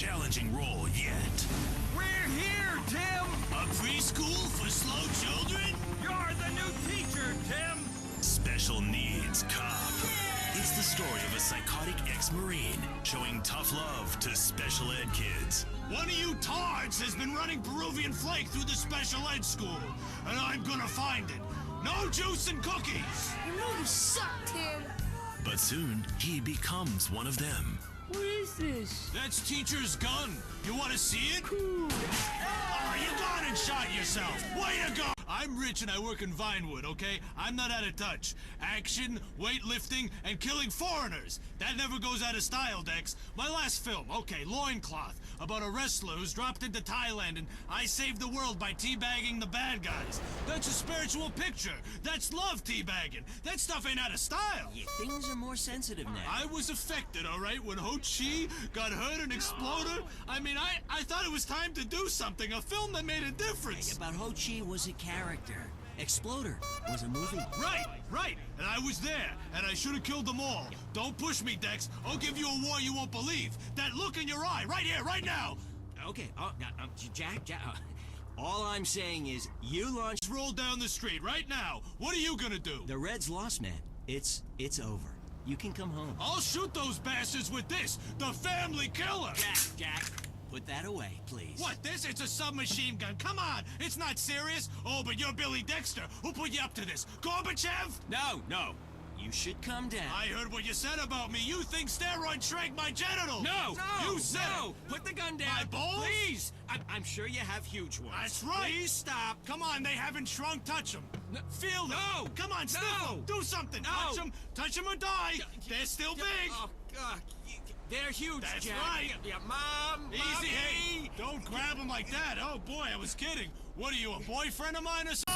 challenging role yet. We're here, Tim! A preschool for slow children? You're the new teacher, Tim! Special Needs Cop. It's the story of a psychotic ex-Marine showing tough love to special ed kids. One of you tards has been running Peruvian flake through the special ed school, and I'm gonna find it. No juice and cookies! You know you suck, Tim! But soon, he becomes one of them. What is this? That's teacher's gun. You want to see it? Cool. Oh, you gone and shot yourself. Way to go! I'm rich and I work in Vinewood, okay? I'm not out of touch. Action, weightlifting, and killing foreigners. That never goes out of style, Dex. My last film, okay, Loincloth, about a wrestler who's dropped into Thailand and I saved the world by teabagging the bad guys. That's a spiritual picture. That's love teabagging. That stuff ain't out of style. Yeah, things are more sensitive now. I was affected, all right, when Ho Chi got hurt and exploded. I mean, I thought it was time to do something, a film that made a difference. Hey, but Ho Chi was a character. Exploder was a movie. Right. And I was there, and I should have killed them all. Don't push me, Dex. I'll give you a war you won't believe. That look in your eye, right here, right now. Okay, Jack, all I'm saying is you launched... Roll down the street right now. What are you gonna do? The Reds lost, man. It's over. You can come home. I'll shoot those bastards with this, the family killer. Jack, put that away, please. What, this? It's a submachine gun. Come on, it's not serious. Oh, but you're Billy Dexter. Who put you up to this? Gorbachev? No. You should come down. I heard what you said about me. You think steroids shrank my genitals. No! You said it. Put the gun down. My balls? Please! I'm sure you have huge ones. That's right. Please stop. Come on, they haven't shrunk. Touch them. No. Feel them. No. Come on, sniff No. them. Do something. No. Touch them or die. They're still big. Oh, God. They're huge, That's Jack. right. Yeah, Mom. Easy, Mommy. hey. Don't grab them like that. Oh, boy, I was kidding. What are you, a boyfriend of mine or something?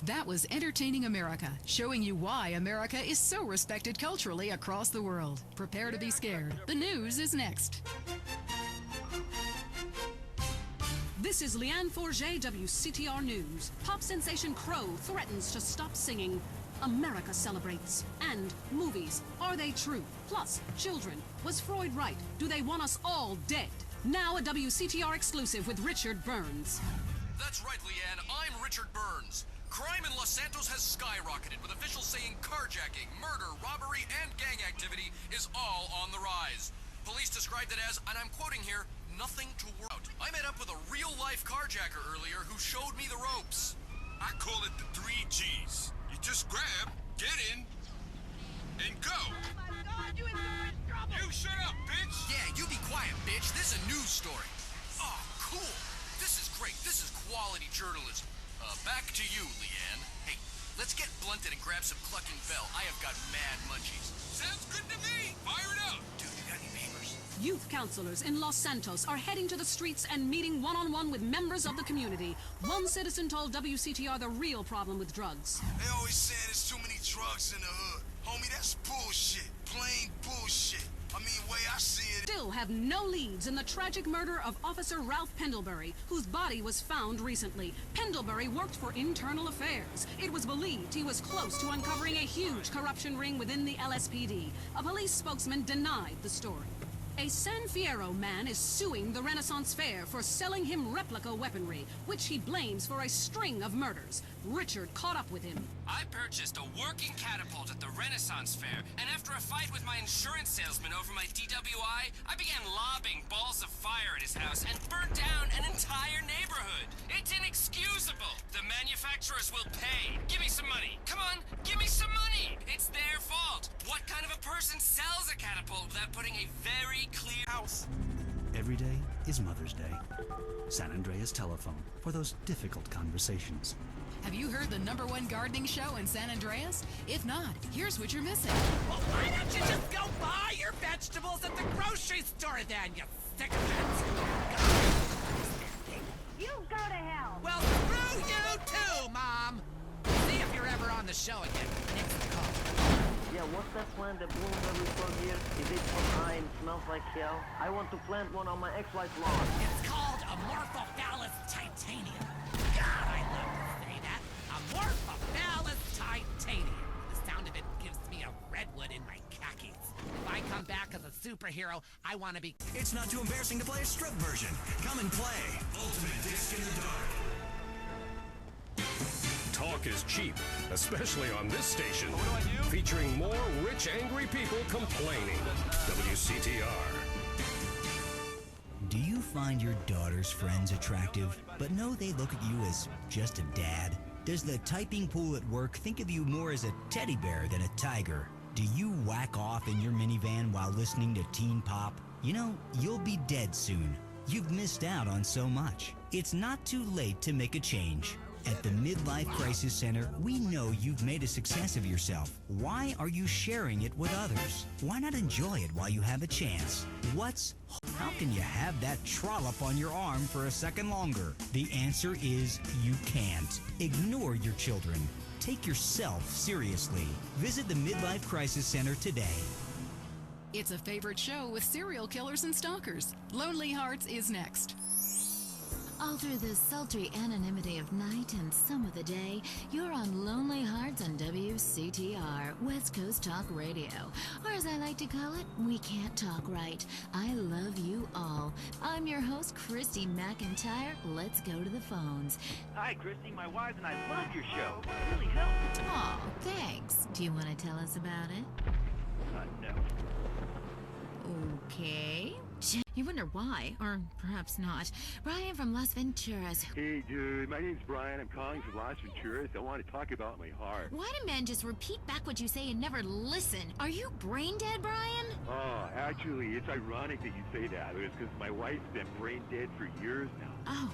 That was Entertaining America, showing you why America is so respected culturally across the world. Prepare to be scared. The news is next. This is Leanne Forget, WCTR News. Pop sensation Crow threatens to stop singing. America celebrates. And movies. Are they true? Plus, children. Was Freud right? Do they want us all dead? Now a WCTR exclusive with Richard Burns. That's right, Leanne. I'm Richard Burns. Crime in Los Santos has skyrocketed, with officials saying carjacking, murder, robbery, and gang activity is all on the rise. Police described it as, and I'm quoting here, nothing to worry about. I met up with a real-life carjacker earlier who showed me the ropes. I call it the 3 G's. You just grab, get in, and go. Oh my God, you in so much trouble! You shut up, bitch! Yeah, you be quiet, bitch. This is a news story. Oh, cool. This is great. This is quality journalism. Back to you, Leanne. Hey, let's get blunted and grab some Clucking Bell. I have got mad munchies. Sounds good to me. Fire it up. Dude, you got any papers? Youth counselors in Los Santos are heading to the streets and meeting one-on-one with members of the community. One citizen told WCTR the real problem with drugs. They always saying there's too many drugs in the hood. Homie, that's bullshit. Plain bullshit. I mean, way I see it. Still have no leads in the tragic murder of Officer Ralph Pendlebury, whose body was found recently. Pendlebury worked for Internal Affairs. It was believed he was close to uncovering a huge corruption ring within the LSPD. A police spokesman denied the story. A San Fierro man is suing the Renaissance Fair for selling him replica weaponry, which he blames for a string of murders. Richard caught up with him. I purchased a working catapult at the Renaissance Fair, and after a fight with my insurance salesman over my DWI, I began lobbing balls of fire at his house and burned down an entire neighborhood. It's inexcusable. The manufacturers will pay. Give me some money. Come on, give me some money. It's their fault. What kind of a person sells a catapult without putting a very clear house? Every day is Mother's Day. San Andreas Telephone for those difficult conversations. Have you heard the #1 gardening show in San Andreas? If not, here's what you're missing. Well, why don't you just go buy your vegetables at the grocery store then, you sycophants? You go to hell! Well, screw you too, Mom! See if you're ever on the show again. Next call. Yeah, what's that plant that blooms every 12 years? Is it so high and smells like hell? I want to plant one on my ex-wife's lawn. It's called Amorphophallus titanium. God, I love to say that. Amorphophallus titanium. This sounds around and it gives me a redwood in my khakis. If I come back as a superhero, I want to be... It's not too embarrassing to play a strip version. Come and play Ultimate Disc in the Dark. Talk is cheap, especially on this station. Featuring more rich, angry people complaining. WCTR. Do you find your daughter's friends attractive, but know they look at you as just a dad? Does the typing pool at work think of you more as a teddy bear than a tiger? Do you whack off in your minivan while listening to teen pop? You know, you'll be dead soon. You've missed out on so much. It's not too late to make a change. At the Midlife Crisis Center, we know you've made a success of yourself. Why are you sharing it with others? Why not enjoy it while you have a chance? How can you have that trollop on your arm for a second longer? The answer is you can't. Ignore your children. Take yourself seriously. Visit the Midlife Crisis Center today. It's a favorite show with serial killers and stalkers. Lonely Hearts is next. All through the sultry anonymity of night and some of the day, you're on Lonely Hearts on WCTR, West Coast Talk Radio. Or as I like to call it, We Can't Talk Right. I love you all. I'm your host, Christy McIntyre. Let's go to the phones. Hi, Christy. My wife and I love your show. It really helps. Oh, thanks. Do you want to tell us about it? No. Okay. You wonder why, or perhaps not. Brian from Las Venturas. Hey, dude, my name's Brian. I'm calling from Las Venturas. I want to talk about my heart. Why do men just repeat back what you say and never listen? Are you brain dead, Brian? Oh, actually, it's ironic that you say that. It's because my wife's been brain dead for years now. Oh,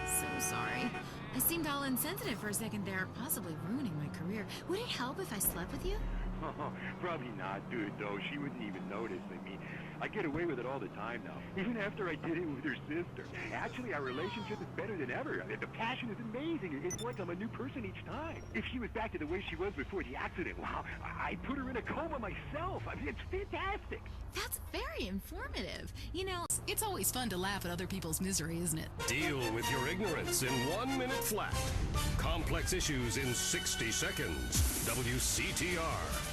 so sorry. I seemed all insensitive for a second there, possibly ruining my career. Would it help if I slept with you? Oh, probably not, dude, though. She wouldn't even notice. I mean, I get away with it all the time now, even after I did it with her sister. Actually, our relationship is better than ever. The passion is amazing. It's like I'm a new person each time. If she was back to the way she was before the accident, wow, I put her in a coma myself. I mean, it's fantastic. That's very informative. You know, it's always fun to laugh at other people's misery, isn't it? Deal with your ignorance in 1 minute flat. Complex issues in 60 seconds. WCTR.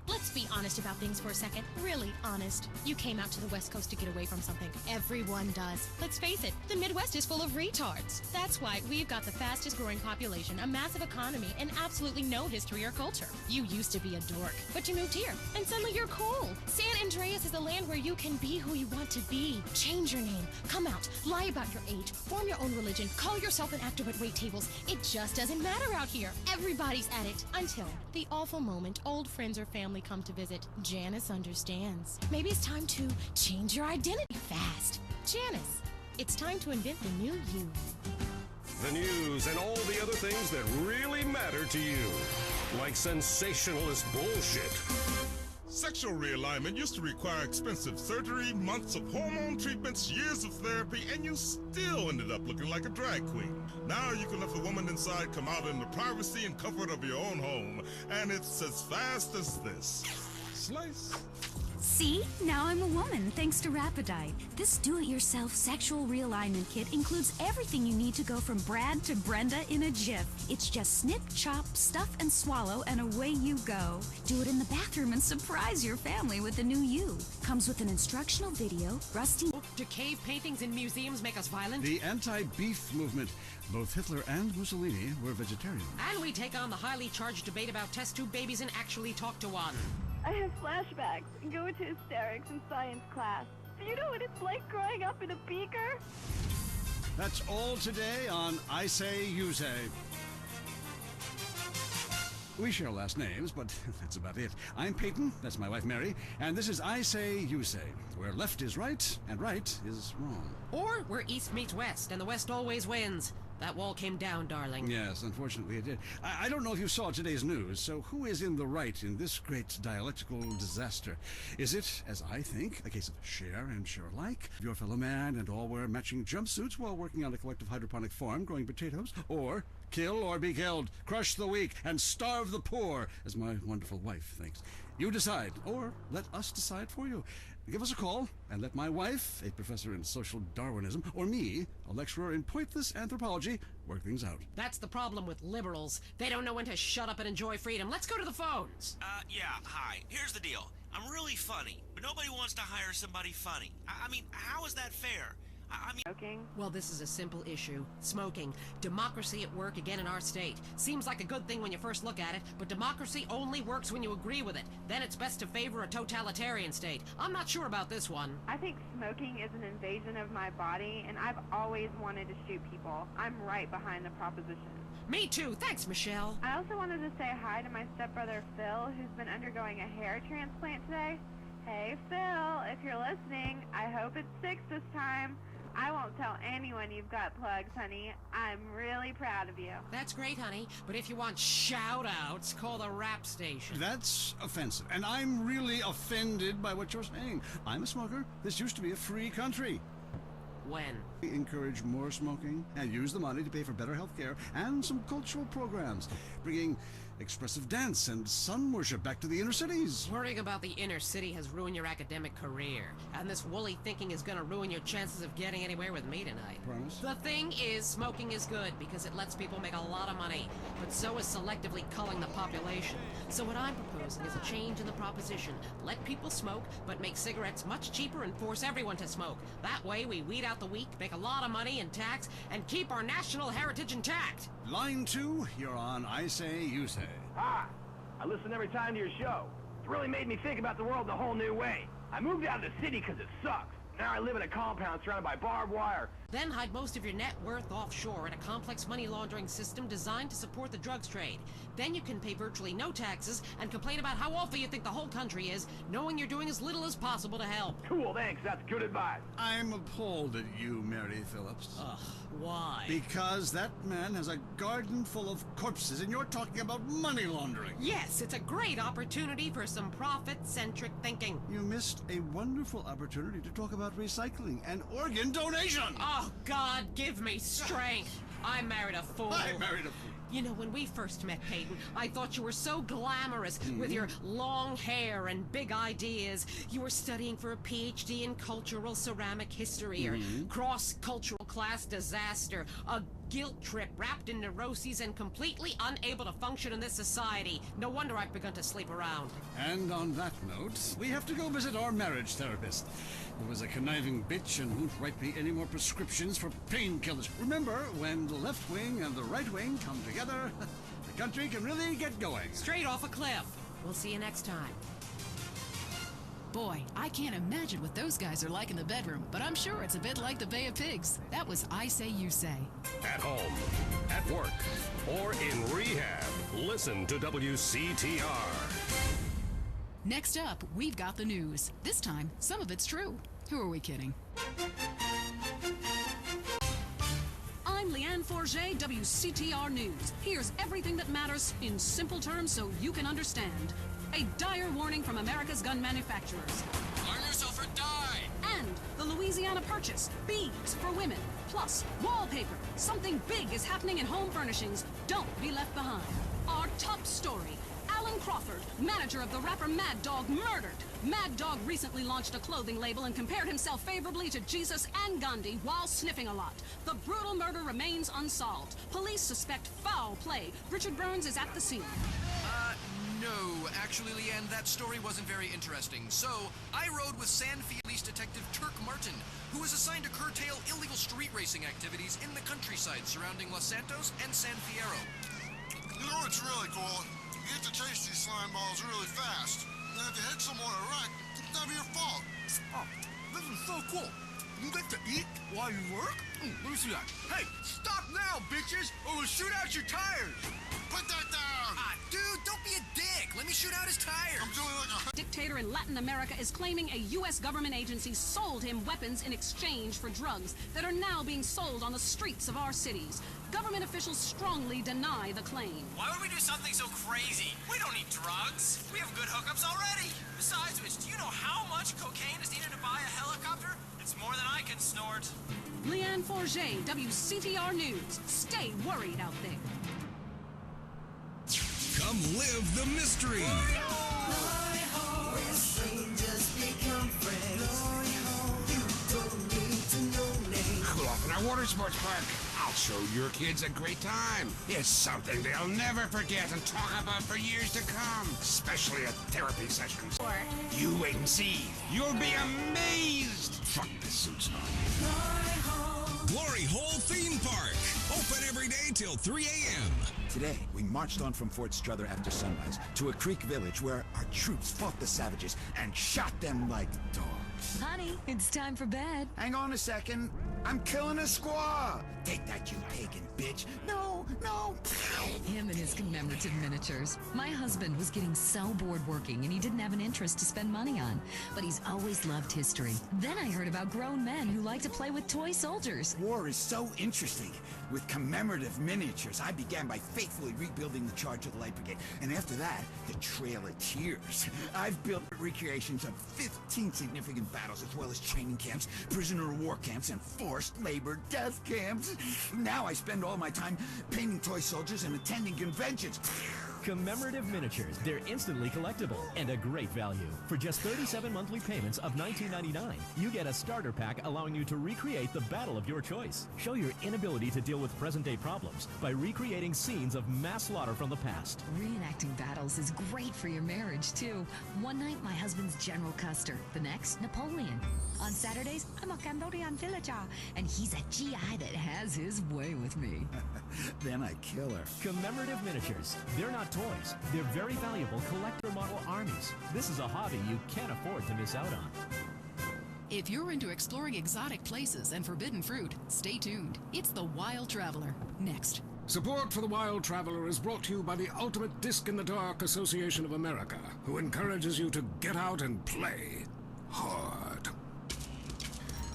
Let's be honest about things for a second. Really honest. You came out to the West Coast to get away from something. Everyone does. Let's face it, the Midwest is full of retards. That's why we've got the fastest growing population, a massive economy, and absolutely no history or culture. You used to be a dork, but you moved here, and suddenly you're cool. San Andreas is a land where you can be who you want to be. Change your name, come out, lie about your age, form your own religion, call yourself an actor at wait tables. It just doesn't matter out here. Everybody's at it. Until the awful moment old friends or family come to visit. Janice understands. Maybe it's time to change your identity fast. Janice, it's time to invent the new you. The news and all the other things that really matter to you. Like sensationalist bullshit. Sexual realignment used to require expensive surgery, months of hormone treatments, years of therapy, and you still ended up looking like a drag queen. Now you can let the woman inside come out in the privacy and comfort of your own home, and it's as fast as this. Slice. See? Now I'm a woman, thanks to Rapidite. This do-it-yourself sexual realignment kit includes everything you need to go from Brad to Brenda in a jiff. It's just snip, chop, stuff, and swallow, and away you go. Do it in the bathroom and surprise your family with the new you. Comes with an instructional video, rusty... Do cave paintings in museums make us violent? The anti-beef movement. Both Hitler and Mussolini were vegetarian. And we take on the highly charged debate about test tube babies and actually talk to one. I have flashbacks and go into hysterics in science class. Do you know what it's like growing up in a beaker? That's all today on I Say, You Say. We share last names, but that's about it. I'm Peyton, that's my wife Mary, and this is I Say, You Say, where left is right and right is wrong. Or where East meets West, and the West always wins. That wall came down, darling. Yes, unfortunately it did. I don't know if you saw today's news, so who is in the right in this great dialectical disaster? Is it, as I think, a case of share and share alike? Your fellow man and all wear matching jumpsuits while working on a collective hydroponic farm growing potatoes? Or kill or be killed, crush the weak, and starve the poor, as my wonderful wife thinks? You decide, or let us decide for you. Give us a call and let my wife, a professor in social Darwinism, or me, a lecturer in pointless anthropology, work things out. That's the problem with liberals. They don't know when to shut up and enjoy freedom. Let's go to the phones. Yeah, hi. Here's the deal. I'm really funny, but nobody wants to hire somebody funny. I mean, how is that fair? I mean... Smoking? Well, this is a simple issue. Smoking. Democracy at work again in our state. Seems like a good thing when you first look at it, but democracy only works when you agree with it. Then it's best to favor a totalitarian state. I'm not sure about this one. I think smoking is an invasion of my body, and I've always wanted to shoot people. I'm right behind the proposition. Me too. Thanks, Michelle. I also wanted to say hi to my stepbrother Phil, who's been undergoing a hair transplant today. Hey, Phil, if you're listening, I hope it's 6 this time. I won't tell anyone you've got plugs, honey. I'm really proud of you. That's great, honey. But if you want shout-outs, call the rap station. That's offensive, and I'm really offended by what you're saying. I'm a smoker. This used to be a free country. When? We encourage more smoking and use the money to pay for better health care and some cultural programs, bringing expressive dance and sun worship back to the inner cities. Worrying about the inner city has ruined your academic career, and this woolly thinking is gonna ruin your chances of getting anywhere with me tonight. Promise? The thing is, smoking is good because it lets people make a lot of money, but so is selectively culling the population. So what I'm proposing is a change in the proposition. Let people smoke, but make cigarettes much cheaper and force everyone to smoke. That way we weed out the weak, make a lot of money in tax, and keep our national heritage intact. Line 2, you're on I Say, You Say. Hi. I listen every time to your show. It's really made me think about the world in a whole new way. I moved out of the city because it sucks. Now I live in a compound surrounded by barbed wire. Then hide most of your net worth offshore in a complex money laundering system designed to support the drugs trade. Then you can pay virtually no taxes and complain about how awful you think the whole country is, knowing you're doing as little as possible to help. Cool, thanks. That's good advice. I'm appalled at you, Mary Phillips. Ugh, why? Because that man has a garden full of corpses and you're talking about money laundering. Yes, it's a great opportunity for some profit-centric thinking. You missed a wonderful opportunity to talk about recycling and organ donation. Oh, God, give me strength. I married a fool. I married a fool. You know, when we first met, Peyton, I thought you were so glamorous with your long hair and big ideas. You were studying for a PhD in cultural ceramic history or cross-cultural class disaster, a guilt trip wrapped in neuroses and completely unable to function in this society. No wonder I've begun to sleep around. And on that note, we have to go visit our marriage therapist. Who was a conniving bitch and won't write me any more prescriptions for painkillers. Remember, when the left wing and the right wing come together, the country can really get going. Straight off a cliff. We'll see you next time. Boy, I can't imagine what those guys are like in the bedroom, but I'm sure it's a bit like the Bay of Pigs. That was I Say, You Say. At home, at work, or in rehab, listen to WCTR. Next up, we've got the news. This time, some of it's true. Who are we kidding? I'm Leanne Forget, WCTR News. Here's everything that matters in simple terms so you can understand. A dire warning from America's gun manufacturers. Arm yourself or die! And the Louisiana Purchase, beads for women, plus wallpaper. Something big is happening in home furnishings. Don't be left behind. Our top story. Alan Crawford, manager of the rapper Mad Dog, murdered. Mad Dog recently launched a clothing label and compared himself favorably to Jesus and Gandhi while sniffing a lot. The brutal murder remains unsolved. Police suspect foul play. Richard Burns is at the scene. No, actually, Leanne, that story wasn't very interesting. So, I rode with Sanford Police Detective Turk Martin, who was assigned to curtail illegal street racing activities in the countryside surrounding Los Santos and San Fierro. You know what's really cool? You get to chase these slime balls really fast. Then if you hit someone a wreck, it's not your fault. Oh, this is so cool. You get to eat while you work? Let me see that. Hey, stop now, bitches, or we'll shoot out your tires. Put that down! Dude, don't be a dick. Let me shoot out his tires. I'm doing like a... Dictator in Latin America is claiming a U.S. government agency sold him weapons in exchange for drugs that are now being sold on the streets of our cities. Government officials strongly deny the claim. Why would we do something so crazy? We don't need drugs. We have good hookups already. Besides which, do you know how much cocaine is needed to buy a helicopter? It's more than I can snort. Leanne Forget, WCTR News. Stay worried out there. Come live the mystery. Strangers become friends. At Water Sports Park, I'll show your kids a great time. It's something they'll never forget and talk about for years to come, especially at therapy sessions. You wait and see. You'll be amazed. Fuck, this suit's on. Glory Hole Theme Park. Open every day till 3 a.m. Today, we marched on from Fort Strother after sunrise to a creek village where our troops fought the savages and shot them like dogs. Honey, it's time for bed. Hang on a second. I'm killing a squaw. Take that, you pagan bitch. No, no. Him and his commemorative miniatures. My husband was getting so bored working and he didn't have an interest to spend money on. But he's always loved history. Then I heard about grown men who like to play with toy soldiers. War is so interesting. With commemorative miniatures, I began by faithfully rebuilding the charge of the Light Brigade. And after that, the Trail of Tears. I've built recreations of 15 significant battles, as well as training camps, prisoner of war camps, and forced labor death camps. Now I spend all my time painting toy soldiers and attending conventions. Commemorative miniatures. They're instantly collectible and a great value. For just 37 monthly payments of $19.99, you get a starter pack allowing you to recreate the battle of your choice. Show your inability to deal with present-day problems by recreating scenes of mass slaughter from the past. Reenacting battles is great for your marriage, too. One night, my husband's General Custer. The next, Napoleon. On Saturdays, I'm a Cambodian villager, and he's a GI that has his way with me. Then I kill her. Commemorative miniatures. They're not toys. They're very valuable collector model armies. This is a hobby you can't afford to miss out on. If you're into exploring exotic places and forbidden fruit, stay tuned. It's The Wild Traveler. Next. Support for The Wild Traveler is brought to you by the Ultimate Disc in the Dark Association of America, who encourages you to get out and play hard.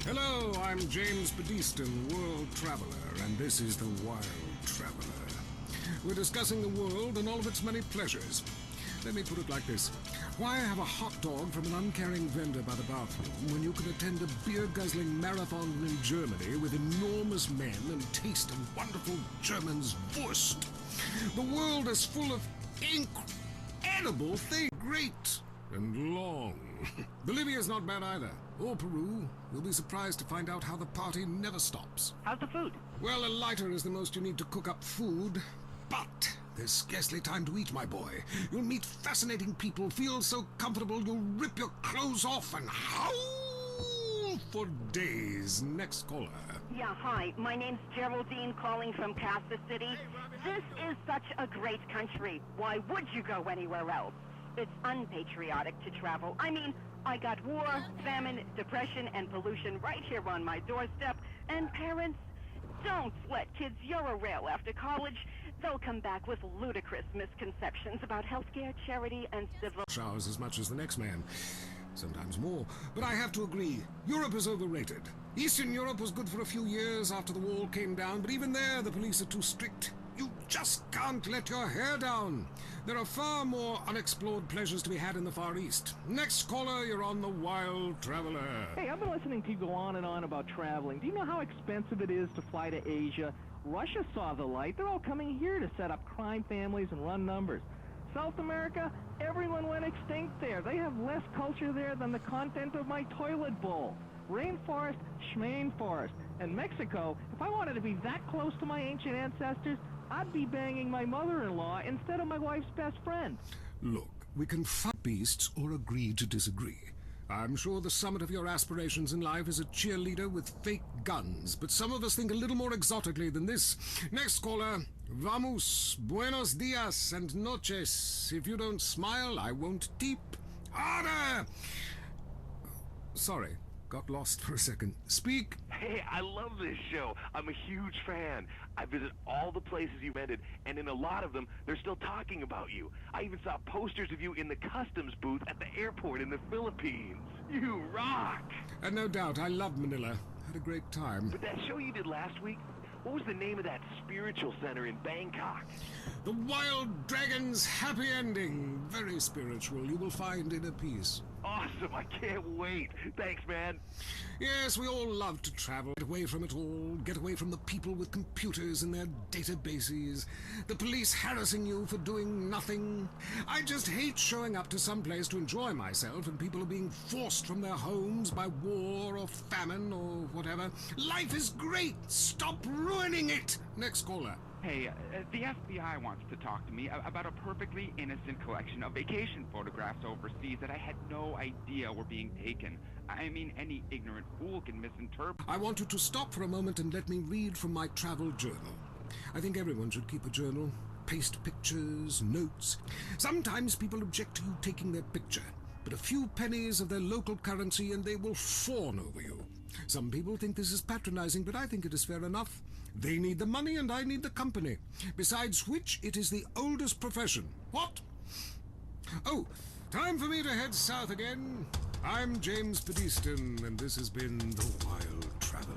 Hello, I'm James Bedeston, World Traveler, and this is The Wild Traveler. We're discussing the world and all of its many pleasures. Let me put it like this. Why have a hot dog from an uncaring vendor by the bathroom when you can attend a beer-guzzling marathon in Germany with enormous men and taste a wonderful German's Wurst? The world is full of incredible things. Great and long. Bolivia's not bad either. Or Peru. You'll be surprised to find out how the party never stops. How's the food? Well, a lighter is the most you need to cook up food. But there's scarcely time to eat, my boy. You'll meet fascinating people, feel so comfortable you'll rip your clothes off and howl for days. Next caller. Yeah, hi. My name's Geraldine, calling from Casa City. This is such a great country. Why would you go anywhere else? It's unpatriotic to travel. I mean, I got war, famine, depression, and pollution right here on my doorstep. And parents, don't let kids Euro-rail after college. They'll come back with ludicrous misconceptions about healthcare, charity, and civil... Showers as much as the next man. Sometimes more. But I have to agree, Europe is overrated. Eastern Europe was good for a few years after the wall came down, but even there the police are too strict. You just can't let your hair down. There are far more unexplored pleasures to be had in the Far East. Next caller, you're on The Wild Traveler. Hey, I've been listening to you go on and on about traveling. Do you know how expensive it is to fly to Asia? Russia saw the light. They're all coming here to set up crime families and run numbers. South America, everyone went extinct there. They have less culture there than the content of my toilet bowl. Rainforest, schmain forest. And Mexico, if I wanted to be that close to my ancient ancestors, I'd be banging my mother-in-law instead of my wife's best friend. Look, we can fight beasts or agree to disagree. I'm sure the summit of your aspirations in life is a cheerleader with fake guns, but some of us think a little more exotically than this. Next caller, vamos, buenos dias and noches. If you don't smile, I won't tip. Harder! Sorry, got lost for a second. Speak. Hey, I love this show. I'm a huge fan. I visit all the places you rented, and in a lot of them, they're still talking about you. I even saw posters of you in the customs booth at the airport in the Philippines. You rock! And no doubt, I love Manila. Had a great time. But that show you did last week, what was the name of that spiritual center in Bangkok? The Wild Dragon's Happy Ending. Very spiritual. You will find inner peace. awesome. I can't wait. Thanks, man. Yes, we all love to travel. Get away from it all. Get away from the people with computers and their databases. The police harassing you for doing nothing. I just hate showing up to some place to enjoy myself and people are being forced from their homes by war or famine or whatever. Life is great. Stop ruining it. Next caller. Hey, the FBI wants to talk to me about a perfectly innocent collection of vacation photographs overseas that I had no idea were being taken. I mean, any ignorant fool can misinterpret. I want you to stop for a moment and let me read from my travel journal. I think everyone should keep a journal. Paste pictures, notes. Sometimes people object to you taking their picture, but a few pennies of their local currency and they will fawn over you. Some people think this is patronizing, but I think it is fair enough. They need the money and I need the company. Besides which, it is the oldest profession. What? Oh, time for me to head south again. I'm James Pedeston, and this has been The Wild Traveler.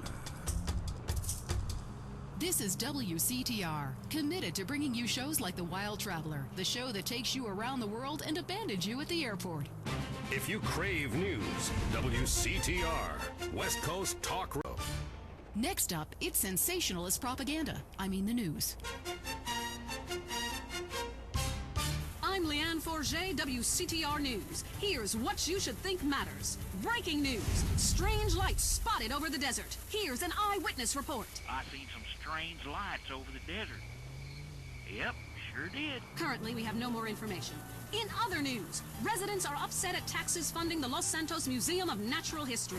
This is WCTR, committed to bringing you shows like The Wild Traveler, the show that takes you around the world and abandons you at the airport. If you crave news, WCTR, West Coast Talk Radio. Next up, it's sensationalist propaganda. I mean the news. I'm Leanne Forget, WCTR News. Here's what you should think matters. Breaking news. Strange lights spotted over the desert. Here's an eyewitness report. I seen some strange lights over the desert. Yep, sure did. Currently, we have no more information. In other news, residents are upset at taxes funding the Los Santos Museum of Natural History.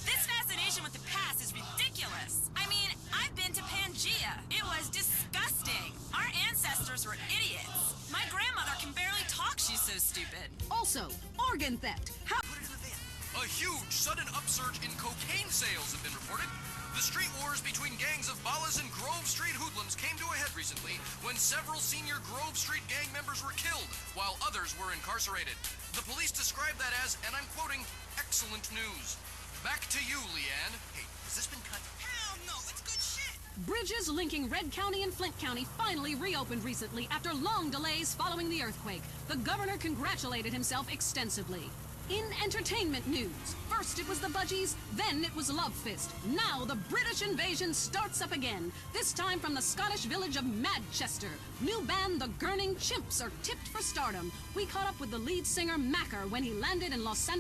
This fascination with the past is ridiculous. I mean, I've been to Pangea. It was disgusting. Our ancestors were idiots. My grandmother can barely talk. She's so stupid. Also, organ theft. How... A huge sudden upsurge in cocaine sales have been reported. The street wars between gangs of Ballas and Grove Street hoodlums came to a head recently when several senior Grove Street gang members were killed while others were incarcerated. The police described that as, and I'm quoting, excellent news. Back to you, Leanne. Hey, has this been cut? Hell no, it's good shit. Bridges linking Red County and Flint County finally reopened recently after long delays following the earthquake. The governor congratulated himself extensively. In entertainment news, first it was the Budgies, then it was Love Fist. Now the British invasion starts up again, this time from the Scottish village of Manchester. New band The Gurning Chimps are tipped for stardom. We caught up with the lead singer Macker when he landed in Los Santos.